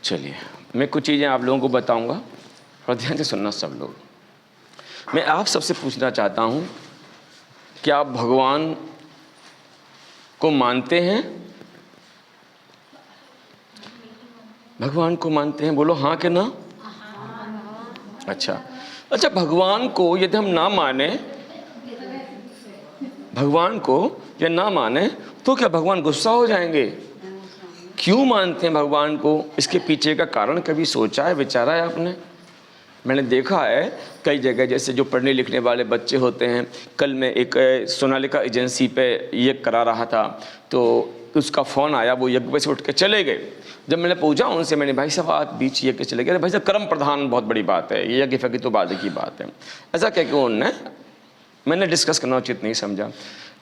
चलिए, मैं कुछ चीज़ें आप लोगों को बताऊंगा और ध्यान से सुनना सब लोग। मैं आप सबसे पूछना चाहता हूँ, क्या आप भगवान को मानते हैं? भगवान को मानते हैं? बोलो हाँ कि ना। अच्छा, भगवान को यदि हम ना माने, भगवान को या ना माने तो क्या भगवान गुस्सा हो जाएंगे? क्यों मानते हैं भगवान को? इसके पीछे का कारण कभी सोचा है, विचारा है आपने? मैंने देखा है कई जगह, जैसे जो पढ़ने लिखने वाले बच्चे होते हैं। कल मैं एक सोनालिका एजेंसी पे ये करा रहा था, तो उसका फ़ोन आया, वो यज्ञ से उठ के चले गए। जब मैंने पूछा उनसे, मैंने भाई साहब आप बीच यज्ञ चले गए? अरे भाई साहब कर्म प्रधान बहुत बड़ी बात है, ये यज्ञ फज्ञ तो बाद की बात है। ऐसा कह के उन्होंने, मैंने डिस्कस करना उचित नहीं समझा।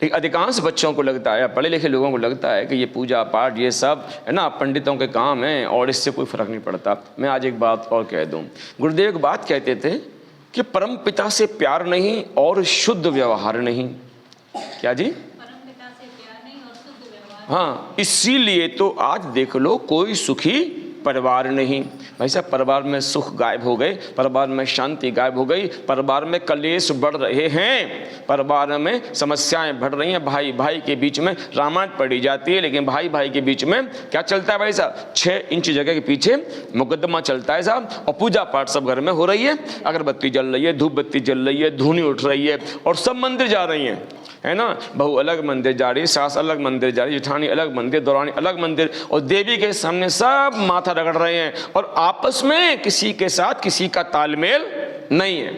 लेकिन अधिकांश बच्चों को लगता है, पढ़े लिखे लोगों को लगता है कि ये पूजा पाठ ये सब है ना पंडितों के काम है और इससे कोई फ़र्क नहीं पड़ता। मैं आज एक बात और कह दूं, गुरुदेव एक बात कहते थे कि परम पिता से प्यार नहीं और शुद्ध व्यवहार नहीं। क्या जी? परम पिता से प्यार नहीं और शुद्ध व्यवहार। हाँ, इसीलिए तो आज देख लो कोई सुखी परिवार नहीं। भाई साहब, परिवार में सुख गायब हो गए, परिवार में शांति गायब हो गई, परिवार में कलेश बढ़ रहे हैं, परिवार में समस्याएं बढ़ रही हैं। भाई भाई के बीच में रामायण पढ़ी जाती है, लेकिन भाई भाई के बीच में क्या चलता है भाई साहब? 6 इंच जगह के पीछे मुकदमा चलता है साहब। और पूजा पाठ सब घर में हो रही है, अगरबत्ती जल रही है, धूप बत्ती जल रही है, धूनी उठ रही है, और सब मंदिर जा रही हैं, है ना। बहू अलग मंदिर जा रही है, सास अलग मंदिर जा रही है, जेठानी अलग मंदिर, दौरानी अलग मंदिर, और देवी के सामने सब माथा रगड़ रहे हैं, और आपस में किसी के साथ किसी का तालमेल नहीं है।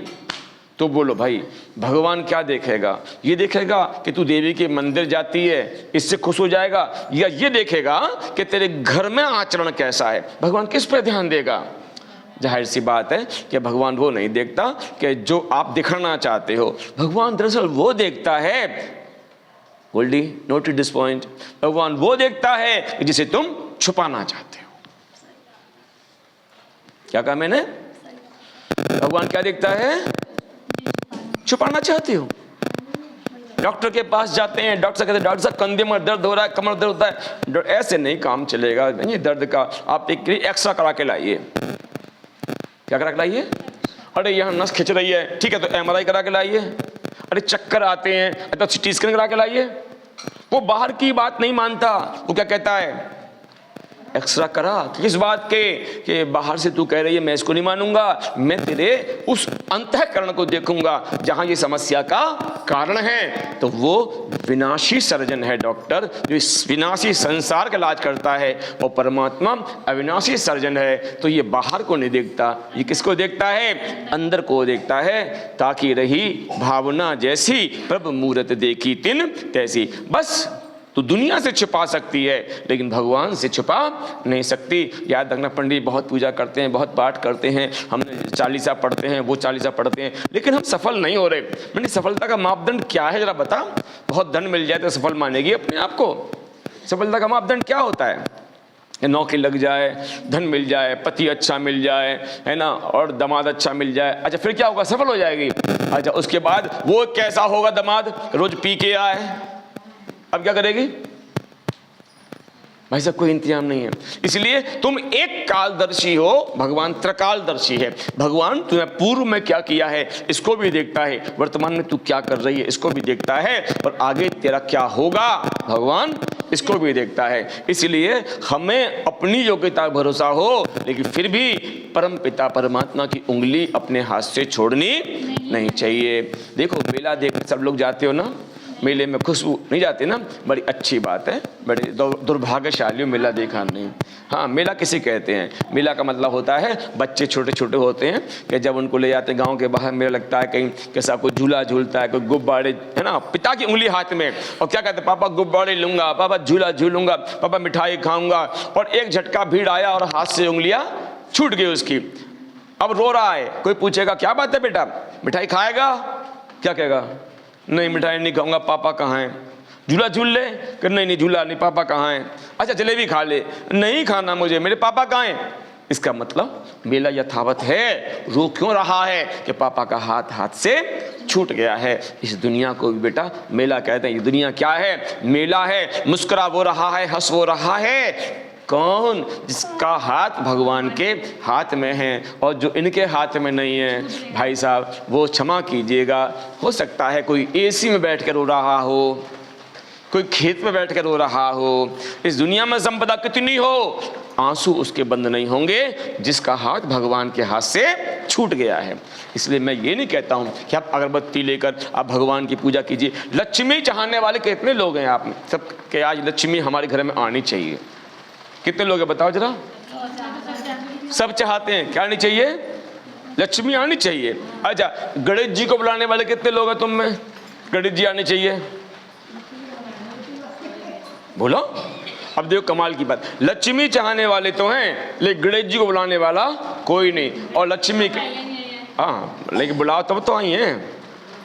तो बोलो भाई, भगवान क्या देखेगा? ये देखेगा कि तू देवी के मंदिर जाती है, इससे खुश हो जाएगा, या ये देखेगा कि तेरे घर में आचरण कैसा है? भगवान किस पे ध्यान देगा? जाहिर सी बात है कि भगवान वो नहीं देखता कि जो आप दिखाना चाहते हो। भगवान दरअसल वो देखता है, गोल्डी नोट दिस पॉइंट, भगवान वो देखता है जिसे तुम छुपाना चाहते हो। क्या कहा मैंने? भगवान क्या देखता है? छुपाना चाहते हो। डॉक्टर के पास जाते हैं, डॉक्टर से कहते हैं डॉक्टर साहब कंधे में दर्द हो रहा है, कमर दर्द होता है। ऐसे नहीं काम चलेगा, नहीं दर्द का आप एक एक्सरा करा के लाइए। क्या करा के लाइए? अरे यहाँ नस खिंच रही है, ठीक है तो एमआरआई करा के लाइए। अरे चक्कर आते हैं तो सीटी स्कैन करा के लाइए। वो बाहर की बात नहीं मानता, वो क्या कहता है? एक्सरा करा। किस बात के? कि बाहर से तू कह रही है मैं इसको नहीं मानूंगा, मैं तेरे उस अंतःकरण को देखूंगा जहां ये समस्या का कारण है। तो वो विनाशी सर्जन है डॉक्टर, जो इस विनाशी संसार का इलाज करता है, और परमात्मा अविनाशी सर्जन है। तो ये बाहर को नहीं देखता, ये किसको देखता है? अंदर को देखता है। ताकि रही भावना जैसी, प्रभु मूरत देखी तिन तैसी। बस तो दुनिया से छुपा सकती है, लेकिन भगवान से छुपा नहीं सकती। याद रखना, पंडित बहुत पूजा करते हैं, बहुत पाठ करते हैं, हम चालीसा पढ़ते हैं, वो चालीसा पढ़ते हैं, लेकिन हम सफल नहीं हो रहे। मैंने सफलता का मापदंड क्या है जरा बता? बहुत धन मिल जाए तो सफल मानेगी अपने आप को? सफलता का मापदंड क्या होता है? नौकरी लग जाए, धन मिल जाए, पति अच्छा मिल जाए, है ना, और दामाद अच्छा मिल जाए। अच्छा फिर क्या होगा? सफल हो जाएगी। अच्छा उसके बाद वो कैसा होगा दामाद? रोज पी के आए, अब क्या करेगी? भाई साहब कोई इंतजाम नहीं है। इसलिए तुम एक कालदर्शी हो, भगवान त्रिकालदर्शी है। भगवान तुम्हें पूर्व में क्या किया है इसको भी देखता है, वर्तमान में तू क्या कर रही है इसको भी देखता है, और आगे तेरा क्या होगा भगवान इसको भी देखता है। इसलिए हमें अपनी योग्यता पर भरोसा हो, लेकिन फिर भी परम पिता परमात्मा की उंगली अपने हाथ से छोड़नी नहीं चाहिए। देखो मेला देखने सब लोग जाते हो ना, मेले में खुशबू नहीं जाती ना, बड़ी अच्छी बात है, बड़ी दुर्भाग्यशाली मेला देखा नहीं। हाँ, मेला किसे कहते हैं? मेला का मतलब होता है बच्चे छोटे छोटे होते हैं कि जब उनको ले जाते हैं गांव के बाहर, मेला लगता है कहीं कैसा कोई झूला झूलता है, कोई गुब्बारे, है ना, पिता की उंगली हाथ में, और क्या कहते हैं? पापा गुब्बारे लूंगा, पापा झूला झूलूंगा, पापा मिठाई खाऊंगा, और एक झटका भीड़ आया और हाथ से उंगलियां छूट गई उसकी। अब रो रहा है, कोई पूछेगा क्या बात है बेटा, मिठाई खाएगा? क्या कहेगा? नहीं मिठाई नहीं खाऊंगा, पापा कहाँ हैं? झूला झूल ले? कि नहीं झूला नहीं, पापा कहाँ हैं? अच्छा जलेबी खा ले? नहीं खाना मुझे, मेरे पापा कहाँ हैं? इसका मतलब मेला यथावत है। रो क्यों रहा है? कि पापा का हाथ से छूट गया है। इस दुनिया को भी बेटा मेला कहते हैं। ये दुनिया क्या है? मेला है। मुस्कुरा वो रहा है, हंस वो रहा है, कौन? जिसका हाथ भगवान के हाथ में है और जो इनके हाथ में नहीं है भाई साहब, वो क्षमा कीजिएगा, हो सकता है कोई एसी में बैठ कर रो रहा हो, कोई खेत में बैठ कर रो रहा हो, इस दुनिया में संपदा कितनी हो, आंसू उसके बंद नहीं होंगे जिसका हाथ भगवान के हाथ से छूट गया है। इसलिए मैं ये नहीं कहता हूं कि आप अगरबत्ती लेकर आप भगवान की पूजा कीजिए। लक्ष्मी चाहने वाले कितने लोग हैं आप में सब के आज लक्ष्मी हमारे घर में आनी चाहिए? कितने लोग हैं बताओ जरा? सब चाहते हैं, क्या आनी चाहिए? लक्ष्मी आनी चाहिए। अच्छा, गणेश जी को बुलाने वाले कितने लोग हैं तुम में? गणेश जी आने चाहिए, बोलो। अब देखो कमाल की बात, लक्ष्मी चाहने वाले तो हैं लेकिन गणेश जी को बुलाने वाला कोई नहीं। और लक्ष्मी के हाँ, लेकिन बुलाओ तब तो आई हैं।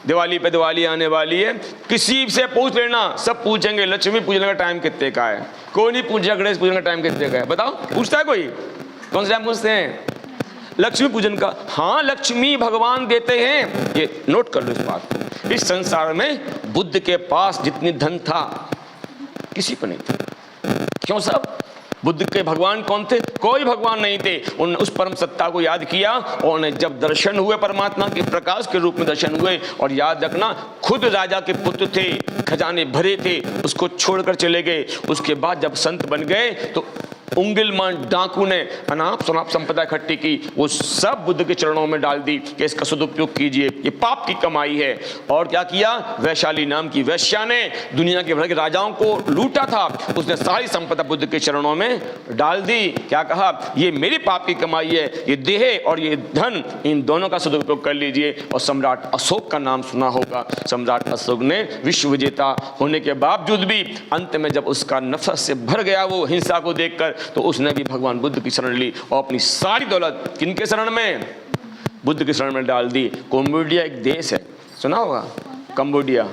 दिवाली पे दिवाली आने वाली है, किसी से पूछ लेना, सब पूछेंगे लक्ष्मी पूजने का टाइम कितने का है। कोई नहीं पूछेगा गणेश पूजन का टाइम कितने का है, बताओ पूछता है कोई? कौन सा टाइम पूछते हैं? लक्ष्मी पूजन का। हाँ, लक्ष्मी भगवान देते हैं, ये नोट कर लो इस बात को। इस संसार में बुद्ध के पास जितनी धन था किसी पर नहीं था। क्यों साहब? बुद्ध के भगवान कौन थे? कोई भगवान नहीं थे। उन्होंने उस परम सत्ता को याद किया और उन्हें जब दर्शन हुए, परमात्मा के प्रकाश के रूप में दर्शन हुए, और याद रखना खुद राजा के पुत्र थे, खजाने भरे थे, उसको छोड़कर चले गए। उसके बाद जब संत बन गए तो उंगिलमान डाकू ने अनाप शनाप संपदा इकट्ठी की, वो सब बुद्ध के चरणों में डाल दी कि इसका सदुपयोग कीजिए, ये पाप की कमाई है। और क्या किया? वैशाली नाम की वैश्या ने दुनिया के भर के राजाओं को लूटा था, उसने सारी संपदा बुद्ध के चरणों में डाल दी। क्या कहा? ये मेरी पाप की कमाई है, ये देह और ये धन, इन दोनों का सदुपयोग कर लीजिए। और सम्राट अशोक का नाम सुना होगा। सम्राट अशोक ने विश्व विजेता होने के बावजूद भी अंत में जब उसका नफरत से भर गया वो हिंसा को देखकर, तो उसने भी भगवान बुद्ध की शरण ली और अपनी सारी दौलत किनके शरण में? बुद्ध की शरण में डाल दी। कंबोडिया एक देश है, सुना होगा? कंबोडिया,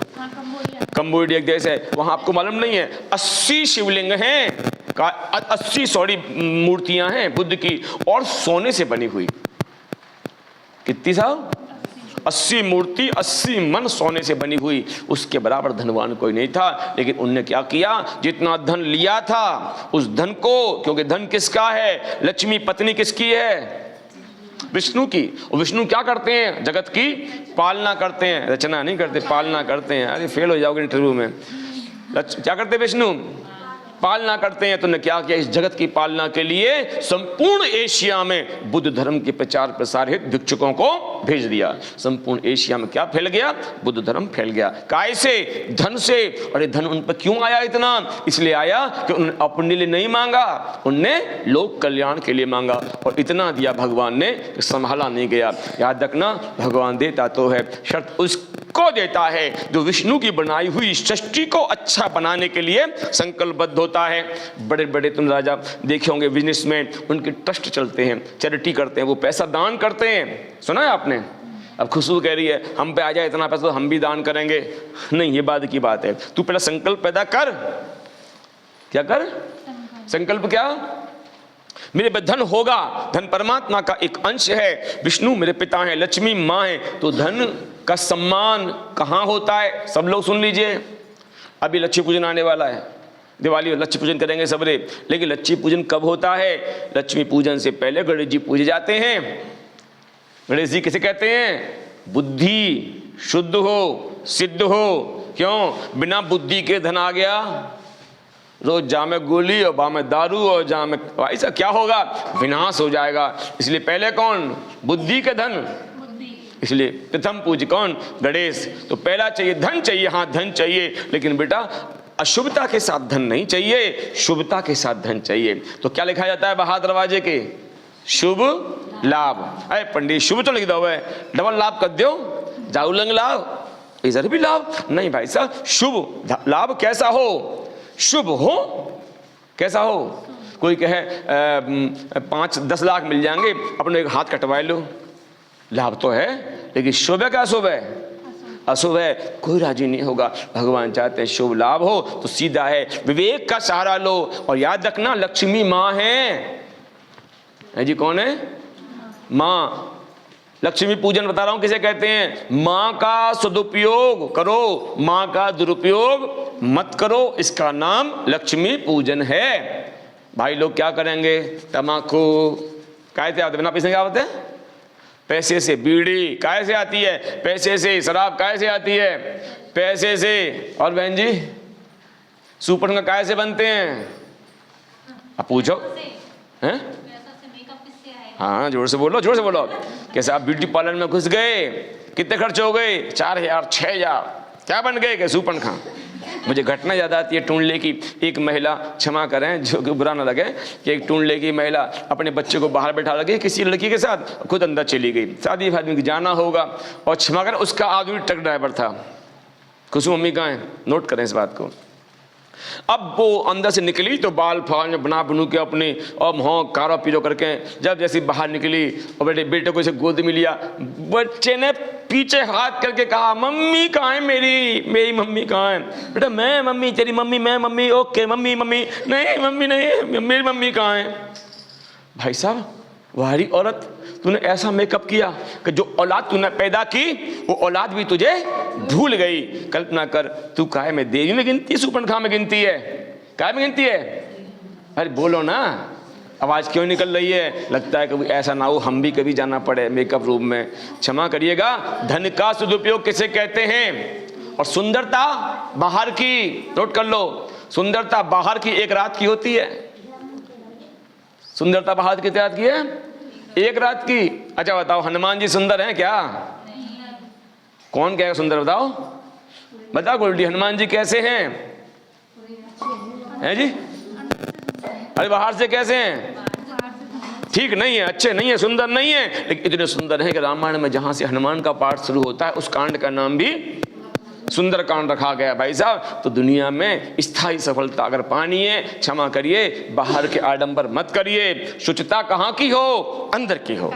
कंबोडिया एक देश है, वहां आपको मालूम नहीं है 80 शिवलिंग हैं, 80 मूर्तियां हैं बुद्ध की, और सोने से बनी हुई। कितनी साहब? 80 मूर्ति, 80 मन सोने से बनी हुई। उसके बराबर धनवान कोई नहीं था। लेकिन उनने क्या किया? जितना धन लिया था उस धन को, क्योंकि धन किसका है? लक्ष्मी पत्नी किसकी है? विष्णु की। और विष्णु क्या करते हैं? जगत की पालना करते हैं, रचना नहीं करते, पालना करते हैं। अरे फेल हो जाओगे इंटरव्यू में। क्या करते विष्णु? पालना करते हैं। तो ने क्या किया? इस जगत की पालना के लिए संपूर्ण एशिया में बुद्ध धर्म के प्रचार प्रसार हेतु भिक्षुकों को भेज दिया। संपूर्ण एशिया में क्या फैल गया? बुद्ध धर्म फैल गया। काय से? धन से। अरे धन उन पर क्यों आया इतना? इसलिए आया कि उन्होंने अपने लिए नहीं मांगा, उनने लोक कल्याण के लिए मांगा, और इतना दिया भगवान ने कि संभाला नहीं गया। याद रखना, भगवान देता तो है, शर्त उसको देता है जो विष्णु की बनाई हुई सृष्टि को अच्छा बनाने के लिए संकल्पबद्ध होता है। बड़े बड़े तुम राजा देखे होंगे, बिजनेसमैन, उनके ट्रस्ट चलते हैं, चैरिटी करते हैं, वो पैसा दान करते हैं। सुना है आपने? अब खुशबू कह रही है हम पे आ जाए इतना पैसा तो हम भी दान करेंगे। नहीं, ये बाद की बात है। तू पहले संकल्प पैदा कर। क्या कर? संकल्प क्या? मेरे पे धन होगा, धन परमात्मा का एक अंश है, विष्णु मेरे पिता हैं, लक्ष्मी माँ है, तो धन का सम्मान कहाँ होता है? सब लोग सुन लीजिए, अभी लक्ष्मी पूजन आने वाला है, दिवाली में लक्ष्मी पूजन करेंगे सबरे। लेकिन लक्ष्मी पूजन कब होता है? लक्ष्मी पूजन से पहले गणेश जी पूजे जाते हैं। गणेश जी किसे कहते हैं? बुद्धि शुद्ध हो, सिद्ध हो। क्यों? बिना बुद्धि के धन आ गया, रोज जा में गोली और बा में दारू और जा में, ऐसा क्या होगा? विनाश हो जाएगा। इसलिए पहले कौन? बुद्धि के धन। इसलिए प्रथम पूज्य कौन? गणेश। तो पहला चाहिए धन चाहिए, हाँ धन चाहिए, लेकिन बेटा अशुभता के साथ धन नहीं चाहिए, शुभता के साथ धन चाहिए। तो क्या लिखा जाता है बाहर दरवाजे के? शुभ लाभ। अरे पंडित शुभ तो लिख दो, डबल लाभ कर दो, जाऊ लंग लाभ, इधर भी लाभ नहीं भाई साहब। शुभ लाभ कैसा हो? शुभ हो, कैसा हो? कोई कहे 5-10 लाख मिल जाएंगे, अपने एक हाथ कटवा लो, लाभ तो है, लेकिन शुभ है क्या? शुभ है? अशुभ है, कोई राजी नहीं होगा। भगवान चाहते हैं शुभ लाभ हो, तो सीधा है विवेक का सहारा लो। और याद रखना, लक्ष्मी माँ है जी। कौन है? माँ। लक्ष्मी पूजन बता रहा हूं किसे कहते हैं? माँ का सदुपयोग करो, माँ का दुरुपयोग मत करो, इसका नाम लक्ष्मी पूजन है। भाई लोग क्या करेंगे, तम्बाकू काय से आते, बिना पैसे क्या होते हैं, पैसे से। बीड़ी काय से आती है, पैसे से। शराब काय से आती है, पैसे से। और बहन जी सुपन का काय से बनते हैं, आप पूछो हैं? हाँ जोर से बोलो, जोर से बोलो। कैसे आप ब्यूटी पार्लर में घुस गए, कितने खर्च हो गए, 4000 6000, क्या बन गए कि सूपन खा। मुझे घटना याद आती है टूंडले की। एक महिला, क्षमा करें जो कि बुरा ना लगे, कि एक टूंडले की महिला अपने बच्चे को बाहर बैठा लगी किसी लड़की के साथ, खुद अंदर चली गई। शादी आदमी की जाना होगा, और क्षमा करें उसका आदमी ट्रक ड्राइवर था। खुशबू मम्मी कहाँ है, नोट करें इस बात को। अब वो अंदर से निकली तो बाल फाल में बना बनू के अपने, और मुँह कारो पीरो करके जब जैसी बाहर निकली और बेटे को इसे गोद में लिया, बच्चे ने पीछे हाथ करके कहा, मम्मी कहाँ है मेरी मम्मी कहाँ है। बेटा मैं मम्मी, तेरी मम्मी मैं मम्मी, ओके मम्मी नहीं मम्मी नहीं, मेरी मम्मी कहाँ है। भाई साहब वारी औरत, तूने ऐसा मेकअप किया कि जो औलाद तूने पैदा की वो औलाद भी तुझे भूल गई। कल्पना कर, तू काय में देवी में गिनती है, सुपन खा में गिनती है, काय में गिनती है। अरे बोलो ना, आवाज क्यों निकल रही है। लगता है कभी ऐसा ना हो हम भी कभी जाना पड़े मेकअप रूम में। क्षमा करिएगा, धन का सदुपयोग किसे कहते हैं। और सुंदरता बाहर की, नोट कर लो, सुंदरता बाहर की एक रात की होती है। सुंदरता बाहर कितने रात की है, एक रात की। अच्छा बताओ, हनुमान जी सुंदर हैं क्या? कौन कहेगा सुंदर, बताओ बताओ गोल्डी, हनुमान जी कैसे हैं जी? अरे बाहर से कैसे हैं, ठीक नहीं है, अच्छे नहीं है, सुंदर नहीं है, लेकिन इतने सुंदर हैं कि रामायण में जहां से हनुमान का पाठ शुरू होता है उस कांड का नाम भी सुंदर कांड रखा गया। भाई साहब, तो दुनिया में स्थायी सफलता अगर पानी है, क्षमा करिए, बाहर के आडंबर मत करिए। शुचिता कहाँ की हो, अंदर की हो।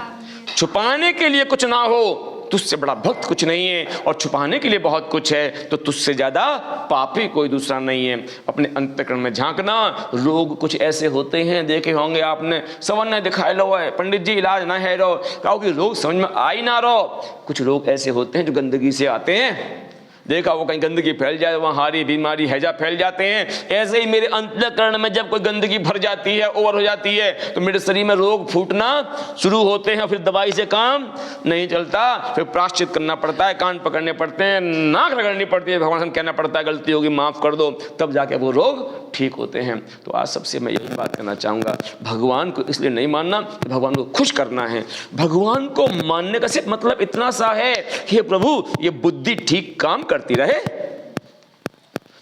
छुपाने के लिए कुछ ना हो, तुझसे बड़ा भक्त कुछ नहीं है, और छुपाने के लिए बहुत कुछ है, तो तुझसे ज्यादा पापी कोई दूसरा नहीं है। अपने अंतःकरण में झांकना। रोग कुछ ऐसे होते हैं, देखे होंगे आपने, सवन ने दिखाए लो है, पंडित जी इलाज ना है रो, कहो कि रोग समझ में आ ही ना रो। कुछ रोग ऐसे होते हैं जो गंदगी से आते हैं, देखा वो कहीं गंदगी फैल जाए वहाँ हारी बीमारी हैजा फैल जाते हैं। ऐसे ही मेरे अंतःकरण में जब कोई गंदगी भर जाती है, ओवर हो जाती है, तो मेरे शरीर में रोग फूटना शुरू होते हैं। फिर दवाई से काम नहीं चलता, फिर प्रायश्चित करना पड़ता है, कान पकड़ने पड़ते हैं, नाक रगड़नी पड़ती है, भगवान से कहना पड़ता है गलती होगी माफ कर दो, तब जाके वो रोग ठीक होते हैं। तो आज सबसे मैं यही बात करना चाहूँगा, भगवान को इसलिए नहीं मानना, भगवान को खुश करना है। भगवान को मानने का सिर्फ मतलब इतना सा है, हे प्रभु ये बुद्धि ठीक काम करती रहे।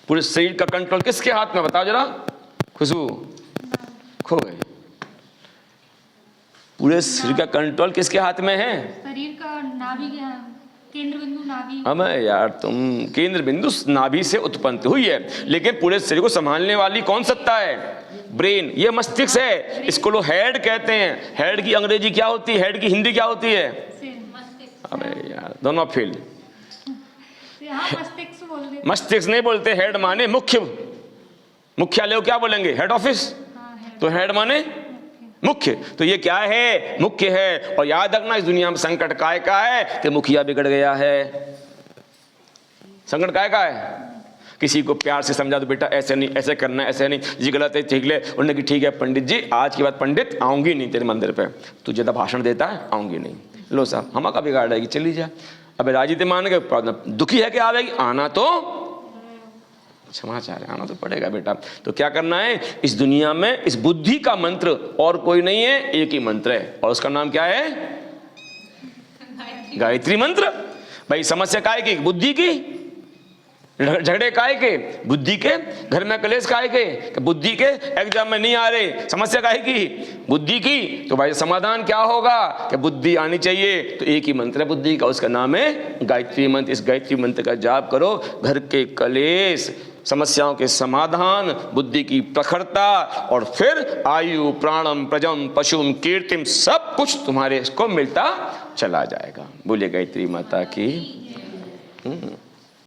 पूरे शरीर का कंट्रोल किसके हाथ में, बताओ जरा। खुशबू खो गए। पूरे शरीर का कंट्रोल किसके हाथ में है? शरीर का नाभि, केंद्र बिंदु नाभि। हमें यार, तुम केंद्र बिंदु नाभि से उत्पन्न हुई है, लेकिन पूरे शरीर को संभालने वाली कौन सत्ता है? ब्रेन, ये मस्तिष्क है, इसको लोग हेड कहते हैं। हेड की अंग्रेजी क्या होती है, हेड की हिंदी क्या होती है? अबे यार दोनों फेल। मस्तिष्क नहीं बोलते, हेड माने मुख्य, मुख्यालय क्या बोलेंगे, हेड ऑफिस। तो हेड माने मुख्य, तो ये क्या है, मुख्य है। और याद रखना, इस दुनिया में संकट काय का है कि मुखिया बिगड़ गया है। संकट काय का है? किसी को प्यार से समझा दो, बेटा ऐसे नहीं, ऐसे करना है, ऐसे नहीं, जी गलत है, ठीक ले। उन्होंने कि ठीक है पंडित जी, आज के बाद पंडित आऊंगी नहीं तेरे मंदिर पे, तू ज्यादा भाषण देता है, आऊंगी नहीं। लो साहब, हम का बिगाड़ रहेगी, चली जा। अब राजी तो मान गए, दुखी है कि आवेगी, आना तो समाचार है, आना तो पड़ेगा बेटा। तो क्या करना है, इस दुनिया में इस बुद्धि का मंत्र और कोई नहीं है, एक ही मंत्र है, और उसका नाम क्या है? गायत्री मंत्र। भाई समस्या काय की? बुद्धि की। झगड़े काय के? बुद्धि के। घर में कलेश काय के? बुद्धि के। एग्जाम में नहीं आ रहे, समस्या काय की? बुद्धि की। तो भाई समाधान क्या होगा कि बुद्धि आनी चाहिए, तो एक ही मंत्र है बुद्धि का, उसका नाम है गायत्री मंत्र। इस गायत्री मंत्र का जाप करो, घर के कलेश, समस्याओं के समाधान, बुद्धि की प्रखरता, और फिर आयु प्राणम प्रजम पशुम कीर्तिम, सब कुछ तुम्हारे को मिलता चला जाएगा। बोलिए गायत्री माता की।